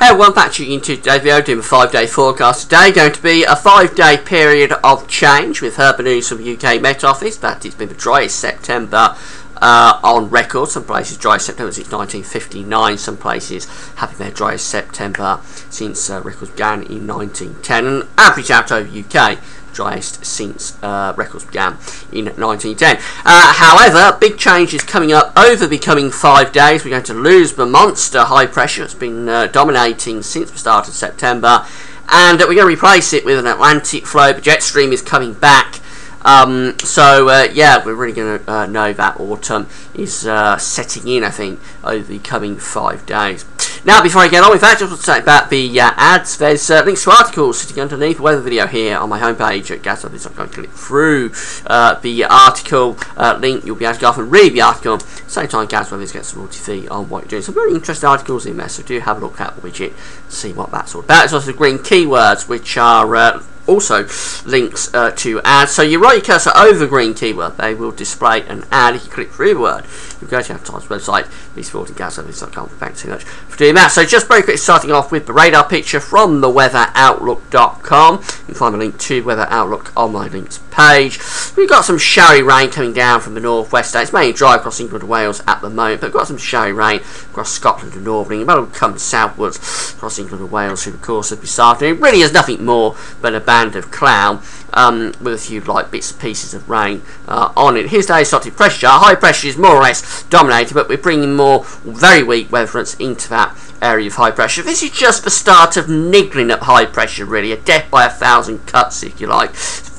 Hey everyone, back to you into today's video, doing a 5-day forecast. Today going to be a 5-day period of change with Herbert News from the UK Met Office, but it's been the driest September on record. Some places driest September since 1959, some places having their driest September since records began in 1910, and average out over UK. Driest since records began in 1910. However, big change is coming up over the coming 5 days. We're going to lose the monster high pressure that's been dominating since the start of September, and we're going to replace it with an Atlantic flow. The jet stream is coming back. Yeah, we're really going to know that autumn is setting in, I think, over the coming 5 days. Now, before I get on with that, just want to say about the ads. There's links to articles sitting underneath the weather video here on my homepage at gasoffice.com. Click through the article link. You'll be able to go off and read the article. Same time, Gaz Weathers gets a royalty fee on what you're doing. Some very interesting articles in there, so do have a look at the widget, see what that's all about. There's also green keywords, which are also links to ads. So you write your cursor over the green keyword, they will display an ad. If you click through the word, you go to Advertise's website, b sportinggasoffice.com. Thanks so much for doing that. So just very quickly, starting off with the radar picture from the weatheroutlook.com. You can find a link to Weather Outlook on my links page. We've got some showery rain coming down from the northwest. It's mainly dry across England and Wales at the moment, but we've got some showery rain across Scotland and Northern England. That'll come southwards across England and Wales through the course of this afternoon. It really is nothing more than a band of cloud with a few light bits and pieces of rain on it. Here's the isotopic pressure. High pressure is more or less dominating, but we're bringing more very weak weather fronts into that area of high pressure. This is just the start of niggling up high pressure, really, a death by 1,000 cuts, if you like.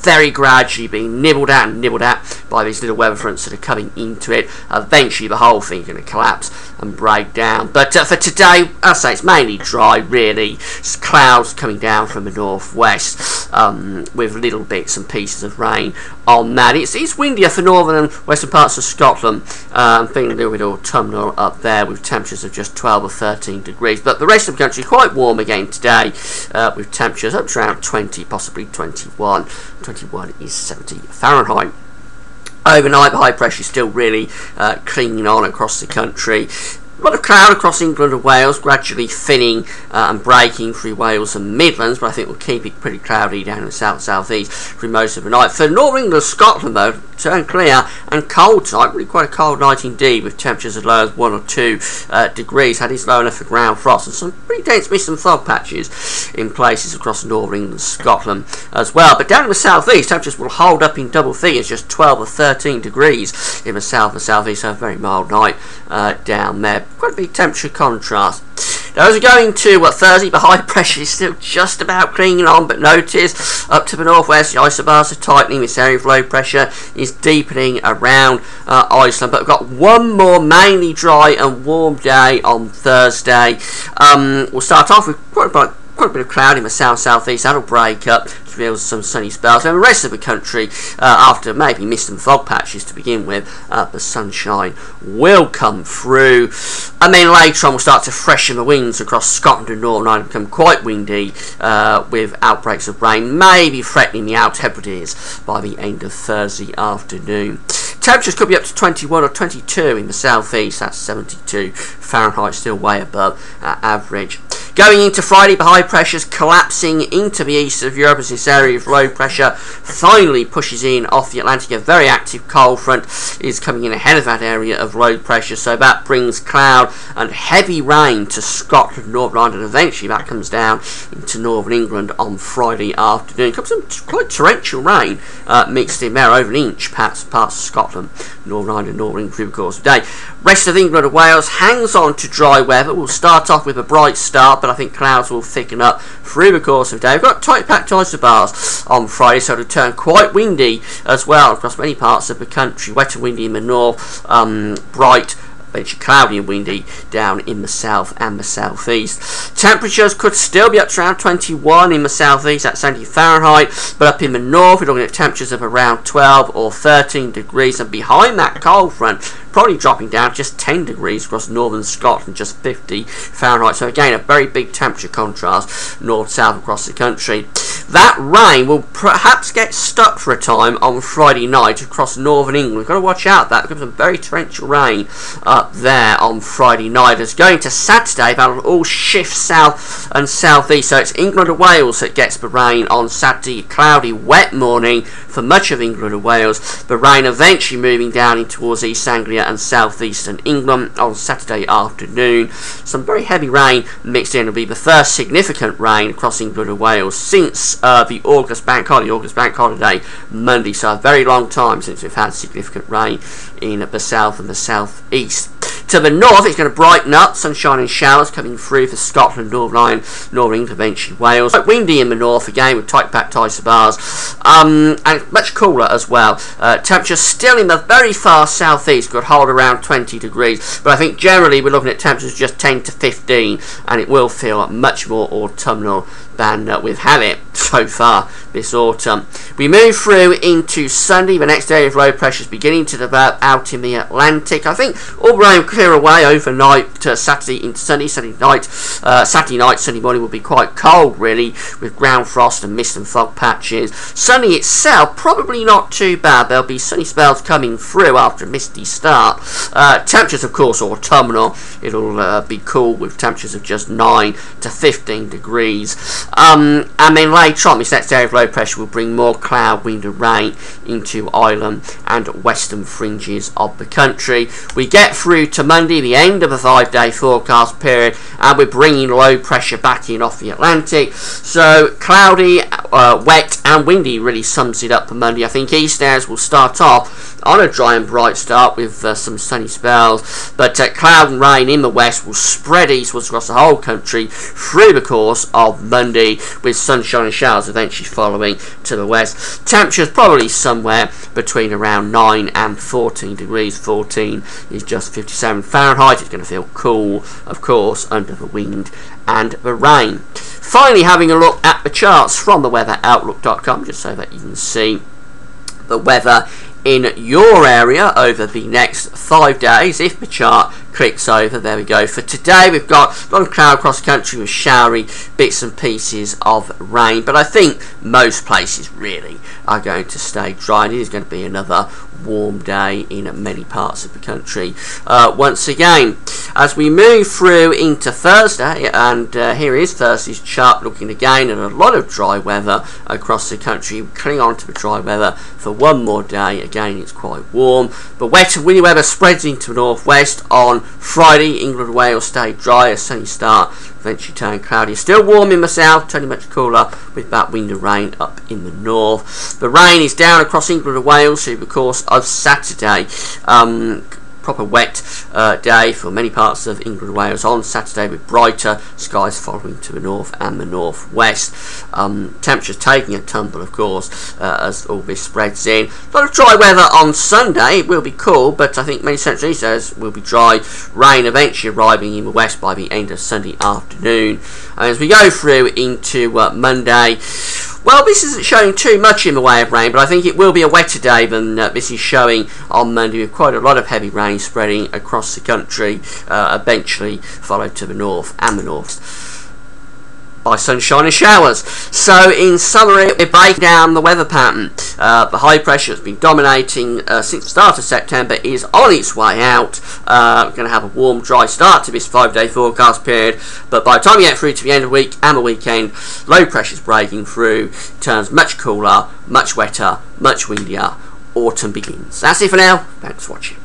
Very gradually being nibbled at by these little weather fronts that are coming into it. Eventually the whole thing's going to collapse and break down. But for today, I'll say it's mainly dry, really. It's clouds coming down from the northwest with little bits and pieces of rain on that. It's windier for northern and western parts of Scotland. I'm feeling a little bit autumnal up there with temperatures of just 12 or 13 degrees. But the rest of the country quite warm again today with temperatures up to around 20, possibly 21. 21 is 70 Fahrenheit. Overnight, the high pressure is still really clinging on across the country. A lot of cloud across England and Wales, gradually thinning and breaking through Wales and Midlands, but I think we'll keep it pretty cloudy down in the south-south-east through most of the night. For Northern England and Scotland, though, turn clear and cold tonight. Really quite a cold night indeed, with temperatures as low as 1 or 2 degrees. That is low enough for ground frost, and some pretty dense mist and fog patches in places across Northern England and Scotland as well. But down in the south-east, temperatures will hold up in double figures, just 12 or 13 degrees in the south and south-east, so a very mild night down there. Quite a big temperature contrast. Now, as we're going to Thursday, the high pressure is still just about clinging on, but notice up to the northwest, the isobars are tightening. This area of low pressure is deepening around Iceland. But we've got one more mainly dry and warm day on Thursday. We'll start off with quite a bit of cloud in the south-south-east. That'll break up to reveal some sunny spells. And the rest of the country, after maybe mist and fog patches to begin with, the sunshine will come through. And then later on, we'll start to freshen the winds across Scotland and Northern Ireland, become quite windy with outbreaks of rain, maybe threatening the Outer Hebrides by the end of Thursday afternoon. Temperatures could be up to 21 or 22 in the southeast. That's 72 Fahrenheit, still way above average. Going into Friday, the high pressure's collapsing into the east of Europe as this area of low pressure finally pushes in off the Atlantic. A very active cold front is coming in ahead of that area of low pressure, so that brings cloud and heavy rain to Scotland, Northern Ireland, and eventually that comes down into Northern England on Friday afternoon. Comes some quite torrential rain mixed in there, over an inch, parts of Scotland, Northern Ireland and Northern England through the course of the day. Rest of England and Wales hangs on to dry weather. We'll start off with a bright start, but I think clouds will thicken up through the course of the day. We've got tight packed isobars on Friday, so it'll turn quite windy as well across many parts of the country. Wet and windy in the north, bright, eventually cloudy and windy down in the south and the southeast. Temperatures could still be up to around 21 in the southeast, that's 70 Fahrenheit, but up in the north we're looking at temperatures of around 12 or 13 degrees, and behind that cold front probably dropping down just 10 degrees across northern Scotland, just 50 Fahrenheit. So again, a very big temperature contrast north-south across the country. That rain will perhaps get stuck for a time on Friday night across northern England. We've got to watch out that because some very torrential rain up there on Friday night. As going to Saturday, that'll all shift south and southeast. So it's England and Wales that gets the rain on Saturday. Cloudy, wet morning for much of England and Wales. The rain eventually moving down in towards East Anglia and southeastern England on Saturday afternoon. Some very heavy rain mixed in. Will be the first significant rain across England and Wales since the August bank holiday Monday. So a very long time since we've had significant rain in the south and the southeast. To the north, it's going to brighten up. Sunshine and showers coming through for Scotland, Northern Ireland, Northern England, eventually Wales. Quite windy in the north again with tight packed isobars. And much cooler as well. Temperatures still in the very far southeast could hold around 20 degrees. But I think generally we're looking at temperatures just 10 to 15. And it will feel much more autumnal than we've had it so far this autumn. We move through into Sunday. The next area of low pressure is beginning to develop out in the Atlantic. I think all rain will clear away overnight to Saturday into Sunday. Saturday night, Sunday morning will be quite cold really, with ground frost and mist and fog patches. Sunday itself probably not too bad. There'll be sunny spells coming through after a misty start. Temperatures of course autumnal. It'll be cool with temperatures of just 9 to 15 degrees. And then later on, this next area of low pressure will bring more cloud, wind and rain into Ireland and western fringes of the country. We get through to Monday, the end of the 5-day forecast period, and we're bringing low pressure back in off the Atlantic. So cloudy, wet and windy really sums it up for Monday. I think east airs will start off on a dry and bright start with some sunny spells, but cloud and rain in the west will spread eastwards across the whole country through the course of Monday, with sunshine and showers eventually following to the west. Temperatures probably somewhere between around 9 and 14 degrees. 14 is just 57 Fahrenheit. It's going to feel cool, of course, under the wind and the rain. Finally, having a look at the charts from theweatheroutlook.com, just so that you can see the weather in your area over the next 5 days. If the chart clicks over, there we go. For today, we've got a lot of cloud across the country with showery bits and pieces of rain, but I think most places really are going to stay dry, and it is going to be another warm day in many parts of the country once again. As we move through into Thursday, and here is Thursday's chart, looking again at a lot of dry weather across the country. Cling on to the dry weather for one more day. Again, it's quite warm, but wet and windy weather spreads into the northwest. On Friday, England and Wales stay dry, a sunny start, eventually turn cloudy. Still warm in the south, turning much cooler with that wind and rain up in the north. The rain is down across England and Wales through the course of Saturday. Proper wet day for many parts of England and Wales on Saturday, with brighter skies following to the north and the northwest. Temperatures taking a tumble, of course, as all this spreads in. A lot of dry weather on Sunday. It will be cool, but I think many central east areas will be dry. Rain eventually arriving in the west by the end of Sunday afternoon. And as we go through into Monday, well, this isn't showing too much in the way of rain, but I think it will be a wetter day than this is showing on Monday, with quite a lot of heavy rain spreading across the country, eventually followed to the north and the north by sunshine and showers. So in summary, we break down the weather pattern. The high pressure that's been dominating since the start of September is on its way out. We're going to have a warm, dry start to this 5-day forecast period, but by the time we get through to the end of the week and the weekend, low pressure's breaking through, turns much cooler, much wetter, much windier. Autumn begins. That's it for now. Thanks for watching.